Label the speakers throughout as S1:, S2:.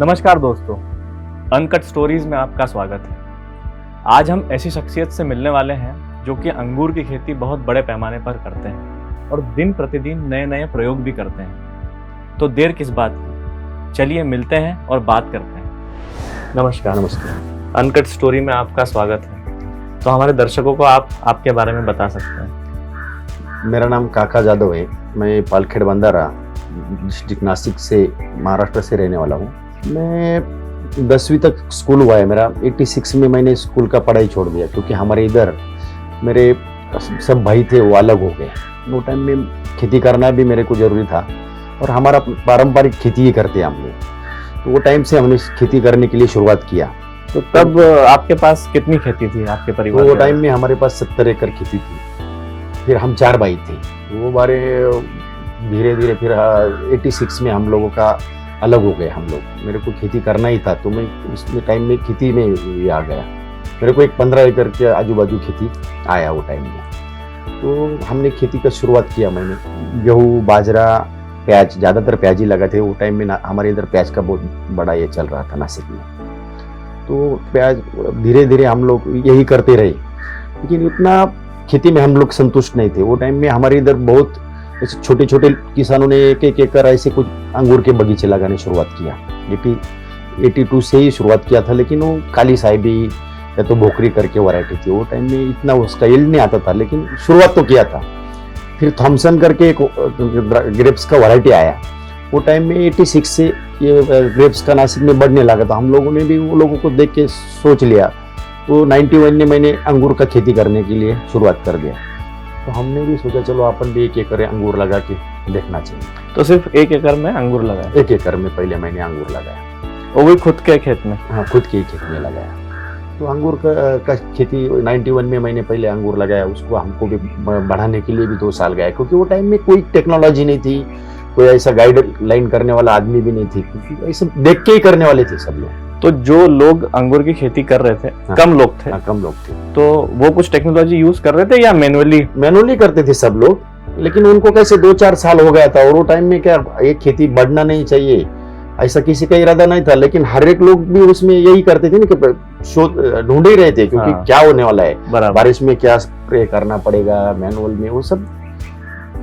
S1: नमस्कार दोस्तों, uncut stories में आपका स्वागत है। आज हम ऐसी शख्सियत से मिलने वाले हैं जो कि अंगूर की खेती बहुत बड़े पैमाने पर करते हैं और दिन प्रतिदिन नए नए प्रयोग भी करते हैं। तो देर किस बात की, चलिए मिलते हैं और बात करते हैं। नमस्कार। अनकट स्टोरी में आपका स्वागत है। तो हमारे दर्शकों को आप आपके बारे में बता सकते हैं?
S2: मेरा नाम काका जादव है। मैं पालखेड़ बंदारा डिस्ट्रिक्ट नासिक से, महाराष्ट्र से रहने वाला हूँ। मैं 10वीं तक स्कूल हुआ है मेरा। 86 में मैंने स्कूल का पढ़ाई छोड़ दिया क्योंकि हमारे इधर मेरे सब भाई थे, वो अलग हो गए। वो टाइम में खेती करना भी मेरे को जरूरी था और हमारा पारंपरिक खेती ही करते हैं हम लोग। तो वो टाइम से हमने खेती करने के लिए शुरुआत किया।
S1: तो तब आपके पास कितनी खेती थी आपके परिवार?
S2: वो टाइम में हमारे पास 70 एकड़ खेती थी। फिर हम 4 भाई थे। वो बारे धीरे धीरे फिर 86 में हम लोगों का अलग हो गए हम लोग। मेरे को खेती करना ही था तो मैं उसमें टाइम में खेती में ये आ गया। मेरे को एक 15 एकड़ के आजू बाजू खेती आया वो टाइम में। तो हमने खेती का शुरुआत किया। मैंने गेहूँ, बाजरा, प्याज, ज़्यादातर प्याज ही लगा थे वो टाइम में। हमारे इधर प्याज का बहुत बड़ा ये चल रहा था नासिक में। तो प्याज धीरे धीरे हम लोग यही करते रहे, लेकिन उतना खेती में हम लोग संतुष्ट नहीं थे। वो टाइम में हमारे इधर बहुत ऐसे छोटे छोटे किसानों ने एक एक एकड़ ऐसे कुछ अंगूर के बगीचे लगाने शुरुआत किया। 82 से ही शुरुआत किया था, लेकिन वो काली साहिबी या तो भोकरी करके वैरायटी थी। वो टाइम में इतना उसका यील्ड नहीं आता था, लेकिन शुरुआत तो किया था। फिर थॉमसन करके एक ग्रेप्स का वैरायटी आया। वो टाइम में 86 से ये ग्रेप्स का नासिक में बढ़ने लगा था। हम लोगों ने भी वो लोगों को देख के सोच लिया। तो 91 में मैंने अंगूर का खेती करने के लिए शुरुआत कर दिया। तो हमने भी सोचा चलो अपन भी 1 एकड़ अंगूर लगा के देखना चाहिए।
S1: तो सिर्फ 1 एकड़ में अंगूर लगाया?
S2: 1 एकड़ में पहले मैंने अंगूर लगाया।
S1: वो भी खुद के खेत में?
S2: हाँ, खुद के खेत में लगाया। तो अंगूर का खेती 91 में मैंने पहले अंगूर लगाया। उसको हमको भी बढ़ाने के लिए भी 2 साल गया, क्योंकि वो टाइम में कोई टेक्नोलॉजी नहीं थी, कोई ऐसा गाइडलाइन करने वाला आदमी भी नहीं थी, क्योंकि ऐसे देख के ही करने वाले थे सब लोग।
S1: तो जो लोग अंगूर की खेती कर रहे थे,
S2: हाँ,
S1: कम लोग थे?
S2: हाँ, कम लोग थे।
S1: तो वो कुछ टेक्नोलॉजी यूज कर रहे थे या मैनुअली
S2: करते थे सब लोग, लेकिन उनको कैसे 2-4 साल हो गया था। और वो टाइम में क्या ये खेती बढ़ना नहीं चाहिए ऐसा किसी का इरादा नहीं था, लेकिन हर एक लोग भी उसमें यही करते थे ना कि शोध ढूंढ ही रहे थे, क्योंकि
S1: हाँ,
S2: क्या होने वाला है,
S1: बारिश
S2: में क्या स्प्रे करना पड़ेगा मैनुअल में, वो सब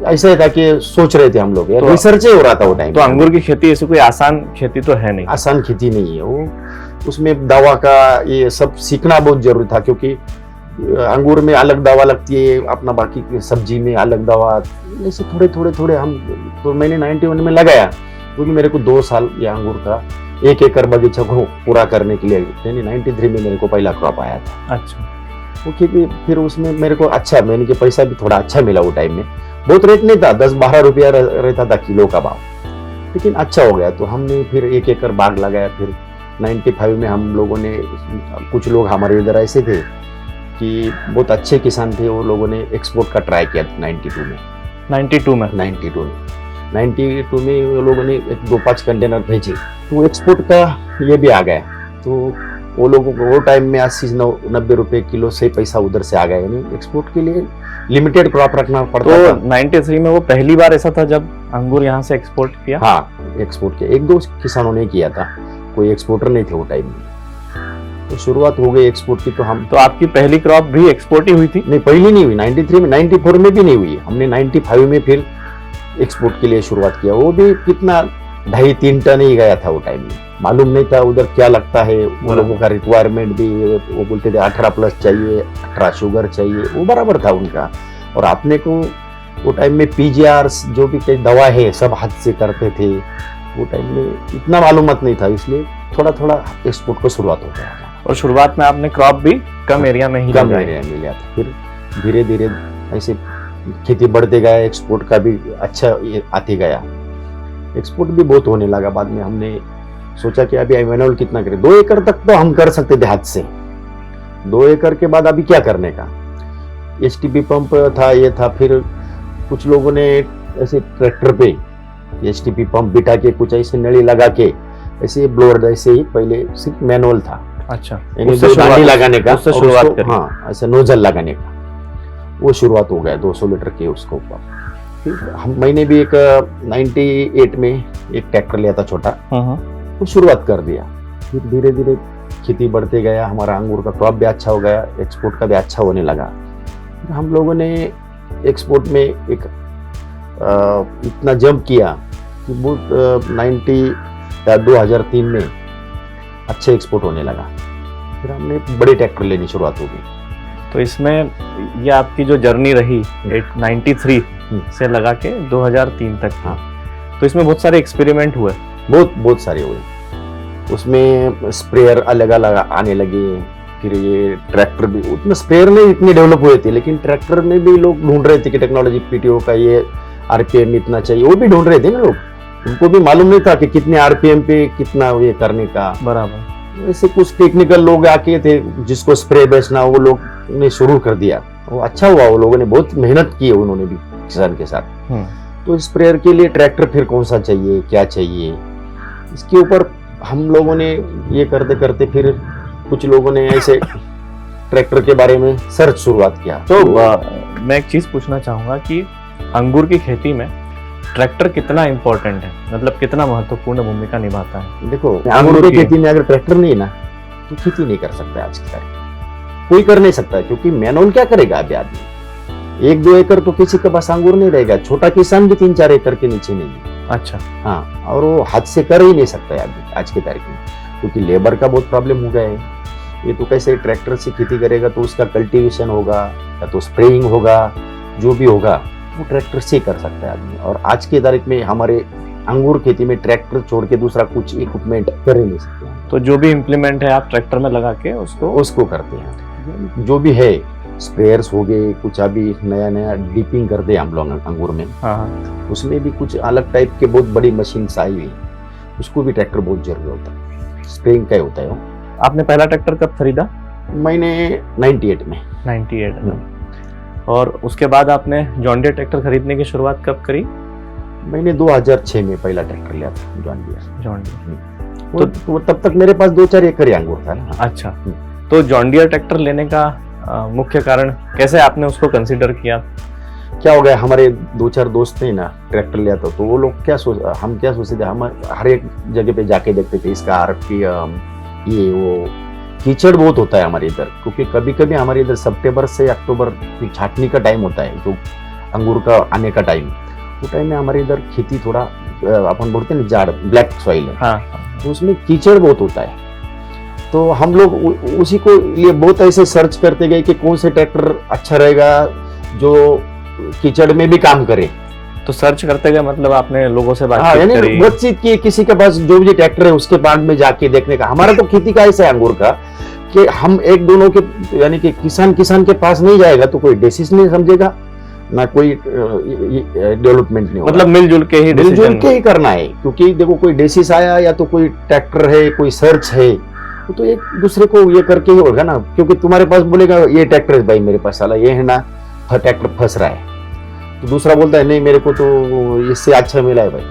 S2: ऐसा ही था कि सोच रहे थे हम लोग। तो रिसर्च ही हो रहा था वो टाइम।
S1: तो अंगूर की खेती ऐसी कोई आसान खेती तो है नहीं?
S2: आसान खेती नहीं है वो। उसमें दवा का ये सब सीखना बहुत जरूरी था, क्योंकि अंगूर में अलग दवा लगती है, अपना बाकी सब्जी में अलग दवा, ऐसे थोड़े हम। तो मैंने 91 में लगाया, क्योंकि मेरे को 2 साल ये अंगूर का 1 एकड़ बगीचा को पूरा करने के लिए। 93 में मेरे को पहला क्रॉप आया था।
S1: अच्छा।
S2: वो खेती फिर उसमें मेरे को अच्छा, मैंने के पैसा भी थोड़ा अच्छा मिला। वो टाइम में बहुत रेट नहीं था, 10-12 रुपया रहता था किलो का भाव, लेकिन अच्छा हो गया। तो हमने फिर 1 एकड़ बाग लगाया। फिर 95 में हम लोगों ने, कुछ लोग हमारे इधर ऐसे थे कि बहुत अच्छे किसान थे, वो लोगों ने एक्सपोर्ट का ट्राई किया 92 में वो लोगों ने 2-5 कंटेनर भेजे, तो एक्सपोर्ट का ये भी आ गया। तो वो लोगों को वो टाइम में 80-90 रुपए किलो से पैसा उधर से आ गया। यानी एक्सपोर्ट के लिए लिमिटेड क्रॉप रखना पड़ता था।
S1: तो 93 में वो पहली बार ऐसा था जब अंगूर यहाँ से एक्सपोर्ट किया?
S2: हाँ, एक्सपोर्ट किया। 1-2 किसानों ने किया था, कोई एक्सपोर्टर नहीं थे वो टाइम में। तो शुरुआत हो गई एक्सपोर्ट की। तो
S1: आपकी पहली क्रॉप भी एक्सपोर्ट ही हुई थी?
S2: नहीं, पहली नहीं हुई। 93 में, 94 में भी नहीं हुई। हमने 95 में फिर एक्सपोर्ट के लिए शुरुआत किया। वो भी कितना 2.5-3 टन ही गया था वो टाइम में। मालूम नहीं था उधर क्या लगता है। वो लोगों का रिक्वायरमेंट भी, वो बोलते थे 18+ चाहिए, 18 शुगर चाहिए, वो बराबर था उनका। और आपने को वो टाइम में PGR जो भी कई दवा है सब हाथ से करते थे। वो टाइम में इतना मालूमात नहीं था, इसलिए थोड़ा एक्सपोर्ट को शुरुआत हो गया।
S1: और शुरुआत में आपने क्रॉप भी कम एरिया में ही
S2: लिया था। फिर धीरे धीरे ऐसे खेती बढ़ते गया, एक्सपोर्ट का भी अच्छा आते गया। एक्सपोर्ट भी बहुत होने लगा। बाद में हमने सोचा कि अभी मैनुअल कितना करें। 2 एकड़ तक तो हम कर सकते थे हाथ से। 2 एकड़ के बाद अभी क्या करने का। STP पंप था, ये था। फिर कुछ लोगों ने ऐसे ट्रैक्टर पे STP पंप बिठा के, कुछ ऐसे नली लगा के, ऐसे ब्लोअर जैसे ही पहले सिर्फ मैनुअल था।
S1: अच्छा,
S2: दानी लगाने का,
S1: उससे शुरुआत करी।
S2: हाँ, ऐसे नोजल लगाने का वो शुरुआत हो गया 200 लीटर के उसके ऊपर। मैंने भी एक 98 में एक ट्रैक्टर लिया था छोटा, तो शुरुआत कर दिया। फिर धीरे धीरे खेती बढ़ते गया, हमारा अंगूर का क्रॉप भी अच्छा हो गया, एक्सपोर्ट का भी अच्छा होने लगा। हम लोगों ने एक्सपोर्ट में एक इतना जंप किया कि वो 2003 में अच्छे एक्सपोर्ट होने लगा। फिर हमने बड़े ट्रैक्टर लेनी शुरुआत हो गई।
S1: तो इसमें ये आपकी जो जर्नी रही 93 से लगा के 2003 तक,
S2: हाँ।
S1: तो इसमें बहुत सारे एक्सपेरिमेंट हुए,
S2: बहुत सारे हुए। उसमें स्प्रेयर अलग अलग आने लगे, फिर ये ट्रैक्टर भी उतना स्प्रेयर नहीं इतने डेवलप हुए थे, लेकिन ट्रैक्टर में भी लोग ढूंढ रहे थे कि टेक्नोलॉजी पीटीओ का ये आरपीएम इतना चाहिए, वो भी ढूंढ रहे थे ना लोग। उनको भी मालूम नहीं था कि कितने आरपीएम पे कितना ये करने का।
S1: बराबर।
S2: ऐसे कुछ टेक्निकल लोग आके थे जिसको स्प्रे बेचना, वो लोग ने शुरू कर दिया। वो अच्छा हुआ, वो लोगों ने बहुत मेहनत की है उन्होंने भी किसान के साथ। तो स्प्रेयर के लिए ट्रैक्टर फिर कौन सा चाहिए, क्या चाहिए, इसके ऊपर हम लोगों ने ये करते करते फिर कुछ लोगों ने ऐसे ट्रैक्टर के बारे में सर्च शुरुआत किया।
S1: तो मैं एक चीज पूछना चाहूंगा कि अंगूर की खेती में ट्रैक्टर कितना इम्पोर्टेंट है, मतलब कितना महत्वपूर्ण भूमिका निभाता है?
S2: देखो, अंगूर की खेती में अगर ट्रैक्टर नहीं ना तो खेती नहीं कर सकता है आज की तारीख में, कोई कर नहीं सकता है। क्योंकि मैनुअल क्या करेगा अभी आदमी, 1-2 एकड़ तो किसी के पास अंगूर नहीं रहेगा। छोटा किसान भी 3-4 एकड़ के नीचे नहीं है।
S1: अच्छा।
S2: हाँ, और वो हाथ से कर ही नहीं सकता है अभी आज की तारीख में, क्योंकि लेबर का बहुत प्रॉब्लम हो गया है। ये तो कैसे ट्रैक्टर से खेती करेगा तो उसका कल्टीवेशन होगा या तो स्प्रेइंग होगा, जो भी होगा वो ट्रैक्टर से कर सकता है आदमी। और आज की तारीख में हमारे अंगूर खेती में ट्रैक्टर छोड़ के दूसरा कुछ इक्विपमेंट कर ही नहीं सकते हैं।
S1: तो जो भी इम्प्लीमेंट है आप ट्रैक्टर में लगा के
S2: उसको करते हैं। जो भी है, स्प्रेयर्स हो गए, कुछ अभी नया डीपिंग करते हैं हम लोग अंगूर में।
S1: हाँ।
S2: उसमें भी कुछ अलग टाइप के बहुत बड़ी मशीन आई हुई, उसको भी ट्रैक्टर बहुत जरूरी होता है। स्प्रेइंग का ही होता है वो।
S1: आपने पहला ट्रैक्टर कब खरीदा?
S2: मैंने 98 में।
S1: 98 में। और उसके बाद आपने जॉन डियर ट्रैक्टर खरीदने की शुरुआत कब करी?
S2: मैंने 2006 में पहला ट्रैक्टर लिया था, जॉन डियर। तो तब तक मेरे पास 2-4 एकड़ अंगूर था ना।
S1: अच्छा। तो जॉन डियर ट्रैक्टर लेने का मुख्य कारण कैसे आपने उसको कंसीडर किया?
S2: क्या हो गया, हमारे 2-4 दोस्त ने ना ट्रैक्टर लिया था, तो वो लोग हम क्या सोचते थे, हम हर एक जगह पे जाके देखते थे इसका आरपीएम, ये वो कीचड़ बहुत होता है हमारे इधर। क्योंकि कभी कभी हमारे इधर सितंबर से अक्टूबर छाटनी का टाइम होता है, जो अंगूर का आने का टाइम, वो टाइम में हमारे इधर खेती थोड़ा अपन बोलते हैं ना जाड़, ब्लैक सॉइल है।
S1: हाँ।
S2: तो उसमें कीचड़ बहुत होता है। तो हम लोग उसी को लिए बहुत ऐसे सर्च करते गए कि कौन से ट्रैक्टर अच्छा रहेगा जो कीचड़ में भी काम करे।
S1: तो सर्च करते गए, मतलब आपने लोगों से
S2: बातचीत करी, बातचीत की, किसी के पास जो भी ट्रैक्टर है उसके पास में जाके देखने का। हमारा तो खेती का ऐसा है अंगूर का कि हम एक दोनों के, यानी कि किसान के पास नहीं जाएगा तो कोई डिसीजन नहीं समझेगा, ना कोई डेवलपमेंट नहीं होगा।
S1: मतलब मिलजुल के ही
S2: करना है। क्योंकि देखो, कोई डिसीज आया या तो कोई ट्रैक्टर है, कोई सर्च है, तो एक दूसरे को ये करके ही होगा ना। क्योंकि तुम्हारे पास बोलेगा ये ट्रैक्टर है भाई मेरे पास, साला ये है ना ट्रैक्टर फंस रहा है, तो दूसरा बोलता है नहीं मेरे को तो इससे अच्छा मिला है भाई,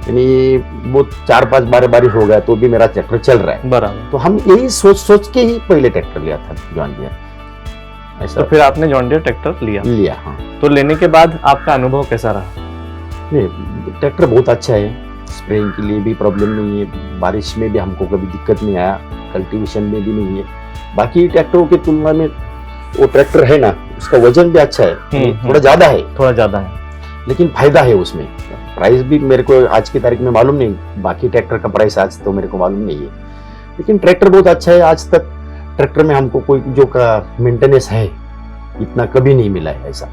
S2: यानी वो 4-5 बारिश हो गया तो भी मेरा ट्रैक्टर चल रहा है।
S1: बराबर।
S2: तो हम यही सोच के ही पहले ट्रैक्टर लिया था, जॉन डियर।
S1: ऐसा तो फिर आपने जॉन डियर ट्रैक्टर लिया? हाँ। तो लेने के बाद आपका अनुभव कैसा रहा?
S2: नहीं, ट्रैक्टर बहुत अच्छा है, स्प्रेइंग के लिए भी प्रॉब्लम नहीं है, बारिश में भी हमको कभी दिक्कत नहीं आया, कल्टीवेशन में भी नहीं है। बाकी ट्रैक्टरों की तुलना में वो ट्रैक्टर है ना, उसका वजन भी अच्छा है, थोड़ा ज्यादा है, लेकिन फायदा है उसमें। प्राइस भी मेरे को आज की तारीख में मालूम नहीं, बाकी ट्रैक्टर का प्राइस आज तो मेरे को मालूम नहीं है, लेकिन ट्रैक्टर बहुत अच्छा है। आज तक ट्रैक्टर में हमको कोई जो का मेंटेनेंस है इतना कभी नहीं मिला है ऐसा।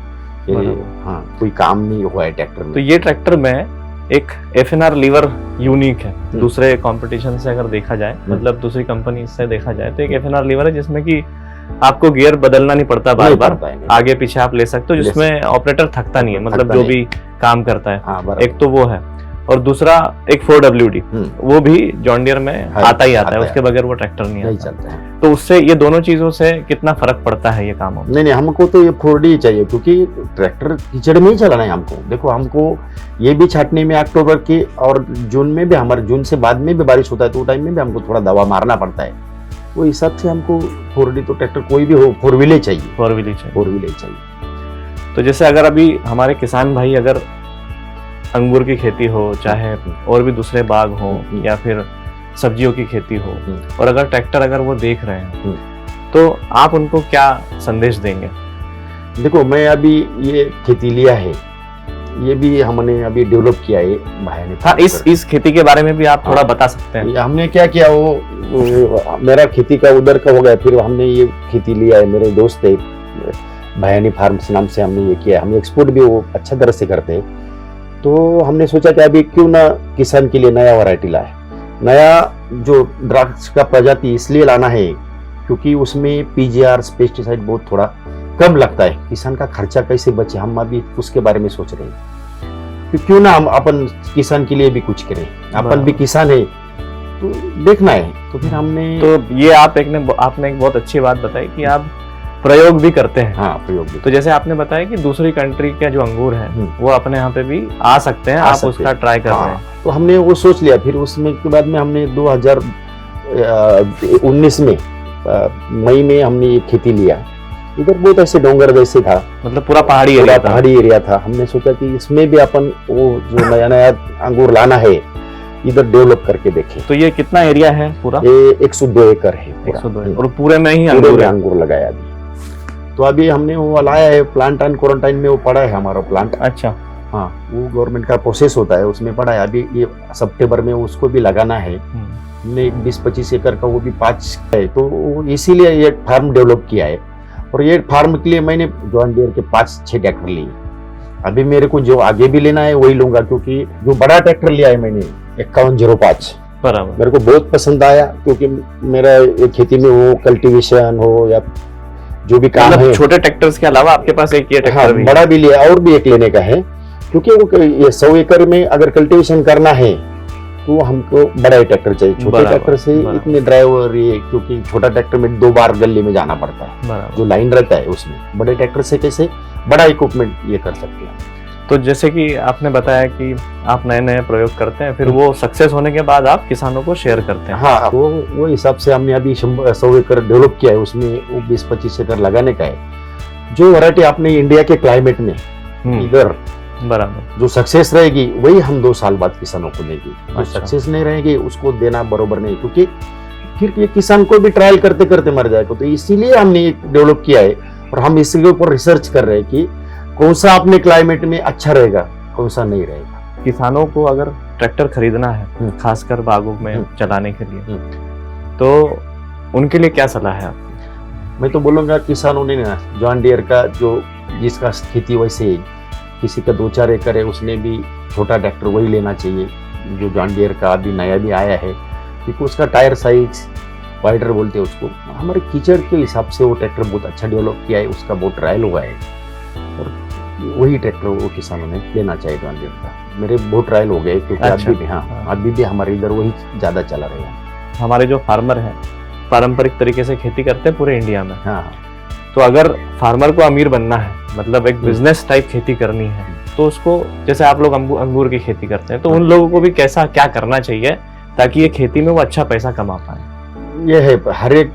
S2: हाँ, कोई काम नहीं हुआ है ट्रैक्टर में।
S1: तो ये ट्रैक्टर में एक FNR लीवर यूनिक है दूसरे कंपटीशन से अगर देखा जाए, मतलब दूसरी कंपनी से देखा जाए, तो एक FNR लीवर है जिसमें कि आपको गियर बदलना नहीं पड़ता, बार-बार आगे पीछे आप ले सकते हो, जिसमें ऑपरेटर थकता नहीं है, मतलब जो भी काम करता है।
S2: हाँ,
S1: एक तो वो है, और दूसरा एक 4WD, वो भी जॉन डियर में आता ही आता है, उसके बगैर वो ट्रैक्टर नहीं आता है। तो उससे, ये दोनों चीजों से कितना फर्क पड़ता है ये कामों में?
S2: नहीं, हमको तो ये 4D ही चाहिए, क्योंकि ट्रैक्टर कीचड़ में ही चलाना है हमको। देखो, हमको ये भी छाटने में अक्टूबर के और जून में भी, हमारे जून से बाद में भी बारिश होता है, तो टाइम में भी हमको थोड़ा दवा मारना पड़ता है। वो हिसाब से हमको 4D तो ट्रैक्टर कोई भी हो, 4 व्हील चाहिए।
S1: 4 व्हील चाहिए।
S2: तो
S1: जैसे अगर अभी हमारे किसान भाई अगर अंगूर की खेती हो, चाहे और भी दूसरे बाग हो, या फिर सब्जियों की खेती हो, और अगर ट्रैक्टर अगर वो देख रहे हैं, तो आप उनको क्या संदेश देंगे?
S2: देखो, मैं अभी ये खेती लिया है, ये भी हमने अभी डेवलप किया है भाई ने।
S1: हाँ, इस खेती के बारे में भी आप थोड़ा बता सकते हैं।
S2: हमने क्या किया, वो मेरा खेती का उधर का हो गया, फिर हमने ये खेती लिया है, मेरे दोस्त है भयानी फार्म्स नाम से हमने ये किया। हम एक्सपोर्ट भी वो अच्छा तरह से करते हैं। तो हमने सोचा कि अभी क्यों ना किसान के लिए नया वैरायटी लाए। नया जो ड्रग्स का प्रजाति इसलिए लाना है क्योंकि उसमें पीजीआर पेस्टिसाइड बहुत थोड़ा कम लगता है। किसान का खर्चा कैसे बचे, हम अभी उसके बारे में सोच रहे हैं कि क्यों ना हम अपन किसान के लिए भी कुछ करें। अपन भी किसान है तो देखना है। तो फिर हमने,
S1: तो ये आपने एक बहुत अच्छी बात बताई कि आप प्रयोग भी करते हैं।
S2: हाँ, प्रयोग भी।
S1: तो जैसे आपने बताया कि दूसरी कंट्री के जो अंगूर हैं वो अपने यहाँ पे भी आ सकते हैं, आप उसका ट्राई कर रहे हैं।
S2: तो हमने वो सोच लिया। फिर उसमें के बाद में हमने 2019 में मई में हमने ये खेती लिया। इधर बहुत ऐसे डोंगर जैसे था,
S1: मतलब पूरा पहाड़ी
S2: एरिया था। हमने सोचा कि इसमें भी अपन वो जो नया नया अंगूर लाना है इधर डेवलप करके देखें।
S1: तो ये कितना एरिया है पूरा?
S2: ये 102 एकड़ है पूरा।
S1: 102 और पूरे में ही
S2: अंगूर लगाया अभी। तो अभी हमने वो लाया है, प्लांट एंड क्वारंटाइन में वो पड़ा है हमारा प्लांट।
S1: अच्छा।
S2: हाँ, वो गवर्नमेंट का प्रोसेस होता है, उसमें पड़ा है। अभी ये सितंबर में उसको भी लगाना है। हमने 20-25 एकड़ का वो भी 5 है। तो इसीलिए ये फार्म डेवलप किया है। और ये फार्म के लिए मैंने जॉन डियर के 5-6 ट्रैक्टर लिए। अभी मेरे को जो आगे भी लेना है वही लूंगा, क्योंकि जो बड़ा ट्रैक्टर लिया है मैंने 5105
S1: बराबर,
S2: मेरे को बहुत पसंद आया। क्योंकि मेरा खेती में वो कल्टीवेशन हो या जो भी काम है,
S1: छोटे ट्रैक्टर्स के अलावा आपके पास एक ये ट्रैक्टर भी
S2: बड़ा भी लिया, और भी एक लेने का है। क्योंकि वो ये 100 एकड़ में अगर कल्टीवेशन करना है तो हमको बड़ा ही ट्रैक्टर चाहिए। छोटे ट्रैक्टर से इतने ड्राइवर ये, क्योंकि छोटा ट्रैक्टर में 2 बार गली में जाना पड़ता है, जो लाइन रहता है उसमें। बड़े ट्रैक्टर से कैसे बड़ा इक्विपमेंट ये कर सकते हैं।
S1: तो जैसे कि आपने बताया कि आप नए नए प्रयोग करते हैं, फिर वो सक्सेस होने के बाद आप किसानों को शेयर करते हैं।
S2: हाँ, वो हिसाब से हमने अभी 100 एकड़ डेवलप किया है। उसमें वो 20-25 एकड़ लगाने का है। जो वैरायटी आपने इंडिया के क्लाइमेट में इधर
S1: बराबर
S2: जो सक्सेस रहेगी वही हम 2 साल बाद किसानों को देंगे। जो सक्सेस नहीं रहेगी उसको देना बरोबर नहीं, क्योंकि फिर ये किसान को भी ट्रायल करते करते मर जाएगा। तो इसीलिए हमने डेवलप किया है। और हम इसके ऊपर रिसर्च कर रहे हैं कि कौन सा अपने क्लाइमेट में अच्छा रहेगा, कौन सा नहीं रहेगा।
S1: किसानों को अगर ट्रैक्टर खरीदना है, खासकर बागों में चलाने के लिए, तो उनके लिए क्या सलाह है आपकी?
S2: मैं तो बोलूँगा किसानों ने ना जॉन डियर का, जो जिसका खेती वैसे किसी का 2-4 एकड़ है, उसने भी छोटा ट्रैक्टर वही लेना चाहिए जो जॉन डियर का अभी नया भी आया है। क्योंकि उसका टायर साइज वाइडर बोलते हैं उसको। हमारे कीचड़ के हिसाब से वो ट्रैक्टर बहुत अच्छा डेवलप किया है, उसका बहुत ट्रायल हुआ है। और वही ट्रैक्टर वो किसानों ने लेना चाहिए जॉन डियर का। मेरे बहुत ट्रायल हो गए, क्योंकि अभी भी अभी भी हमारे इधर वही ज़्यादा चला रहेगा।
S1: हमारे जो फार्मर हैं पारंपरिक तरीके से खेती करते हैं पूरे इंडिया में।
S2: हाँ,
S1: तो अगर फार्मर को अमीर बनना है, मतलब एक बिजनेस टाइप खेती करनी है, तो उसको, जैसे आप लोग अंगूर की खेती करते हैं, तो उन लोगों को भी क्या करना चाहिए ताकि ये खेती में वो अच्छा पैसा कमा पाए?
S2: ये है, हर एक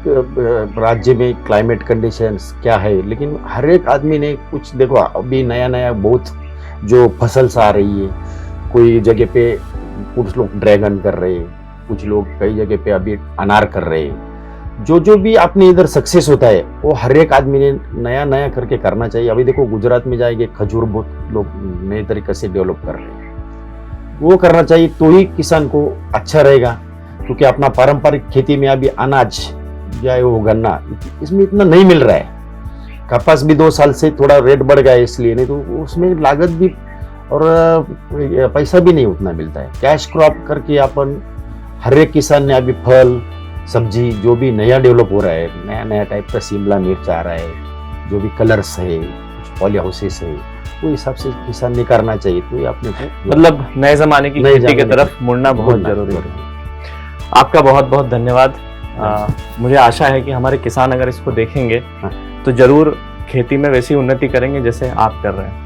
S2: राज्य में क्लाइमेट कंडीशंस क्या है, लेकिन हर एक आदमी ने कुछ, देखो अभी नया नया बहुत जो फसल आ रही है। कोई जगह पे कुछ लोग ड्रैगन कर रहे हैं, कुछ लोग कई जगह पे अभी अनार कर रहे हैं। जो भी अपने इधर सक्सेस होता है वो हर एक आदमी ने नया नया करके करना चाहिए। अभी देखो गुजरात में जाएंगे, खजूर बहुत लोग नए तरीके से डेवलप कर रहे हैं, वो करना चाहिए तो ही किसान को अच्छा रहेगा। क्योंकि अपना पारंपरिक खेती में अभी अनाज या वो गन्ना इसमें इतना नहीं मिल रहा है। कपास भी 2 साल से थोड़ा रेट बढ़ गया है, इसलिए, नहीं तो उसमें लागत भी और पैसा भी नहीं उतना मिलता है। कैश क्रॉप करके अपन हर एक किसान ने अभी फल सब्जी जो भी नया डेवलप हो रहा है, नया नया टाइप का शिमला मिर्च आ रहा है, जो भी कलर्स है, कुछ पॉली हाउसेस है, वो हिसाब से किसान ने करना चाहिए। तो ये अपने को
S1: मतलब नए जमाने की खेती की तरफ मुड़ना बहुत जरूरी है। आपका बहुत बहुत धन्यवाद। मुझे आशा है कि हमारे किसान अगर इसको देखेंगे तो जरूर खेती में वैसी उन्नति करेंगे जैसे आप कर रहे हैं।